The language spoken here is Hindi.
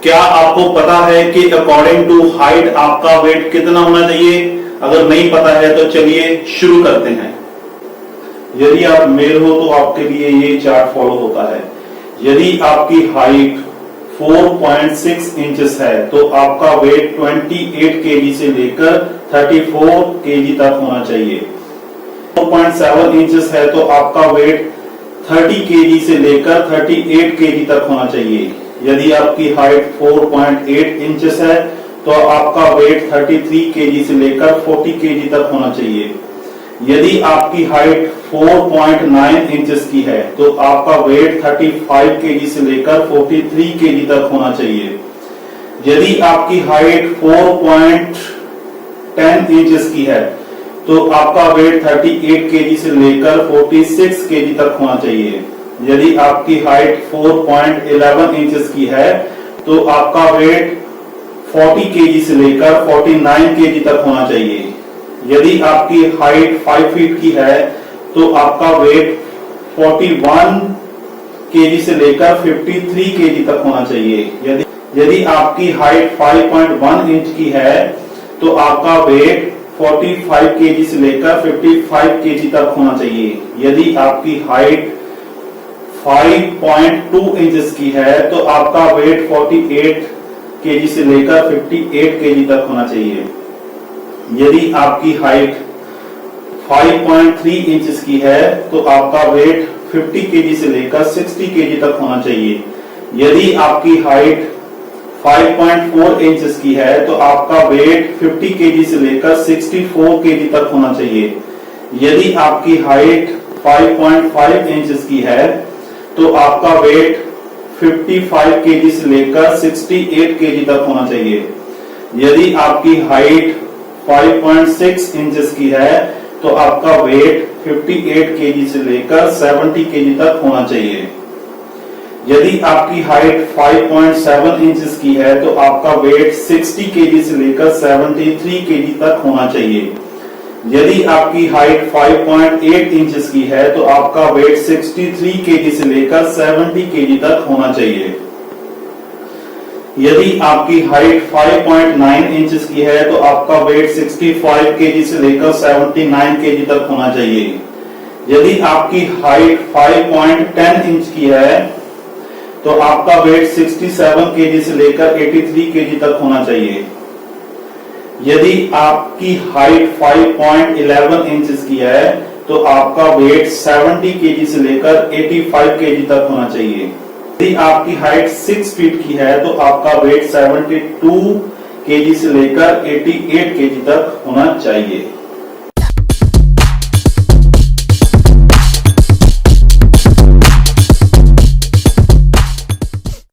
क्या आपको पता है कि अकॉर्डिंग टू हाइट आपका वेट कितना होना चाहिए? अगर नहीं पता है तो चलिए शुरू करते हैं। यदि आप मेल हो तो आपके लिए ये चार्ट फॉलो होता है। यदि आपकी हाइट 4.6 इंचेस है तो आपका वेट 28 केजी से लेकर 34 केजी तक होना चाहिए। 4.7 इंचेस है तो आपका वेट 30 केजी से लेकर 38 केजी तक होना चाहिए। यदि आपकी हाइट 4.8 इंचेस है तो आपका वेट 33 केजी से लेकर 40 केजी तक होना चाहिए। यदि आपकी हाइट 4.9 इंचेस की है तो आपका वेट 35 केजी से लेकर 43 केजी तक होना चाहिए। यदि आपकी हाइट 4.10 इंचेस की है तो आपका वेट 38 केजी से लेकर 46 केजी तक होना चाहिए। यदि आपकी हाइट 4.11 इंचेस की है तो आपका वेट 40 केजी से लेकर 49 केजी तक होना चाहिए। यदि आपकी हाइट 5 फीट की है तो आपका वेट 41 केजी से लेकर 53 केजी तक होना चाहिए। यदि आपकी हाइट 5.1 इंच की है तो आपका वेट 45 केजी से लेकर 55 केजी तक होना चाहिए। यदि आपकी हाइट 5.2 इंचेस की है तो आपका वेट 48 केजी से लेकर 58 केजी तक होना चाहिए। यदि आपकी हाइट 5.3 इंचेस की है तो आपका वेट 50 केजी से लेकर 60 केजी तक होना चाहिए। यदि आपकी हाइट 5.4 इंचेस की है तो आपका वेट 50 केजी से लेकर 64 केजी तक होना चाहिए। यदि आपकी हाइट 5.5 इंचेस की है तो आपका वेट 55 केजी से लेकर 68 केजी तक होना चाहिए। यदि आपकी हाइट 5.6 इंचेस की है तो आपका वेट 58 केजी से लेकर 70 केजी तक होना चाहिए। यदि आपकी हाइट 5.7 इंचेस की है तो आपका वेट 60 केजी से लेकर 73 केजी तक होना चाहिए। यदि आपकी हाइट 5.8 इंचेस की है तो आपका वेट 63 केजी से लेकर 70 केजी तक होना चाहिए। यदि आपकी हाइट 5.9 इंचेस की है तो आपका वेट 65 केजी से लेकर 79 केजी तक होना चाहिए। यदि आपकी हाइट 5.10 इंच की है तो आपका वेट 67 केजी से लेकर 83 केजी तक होना चाहिए। यदि आपकी हाइट 5.11 इंचेस की है तो आपका वेट 70 केजी से लेकर 85 केजी तक होना चाहिए। यदि आपकी हाइट 6 फीट की है तो आपका वेट 72 केजी से लेकर 88 केजी तक होना चाहिए।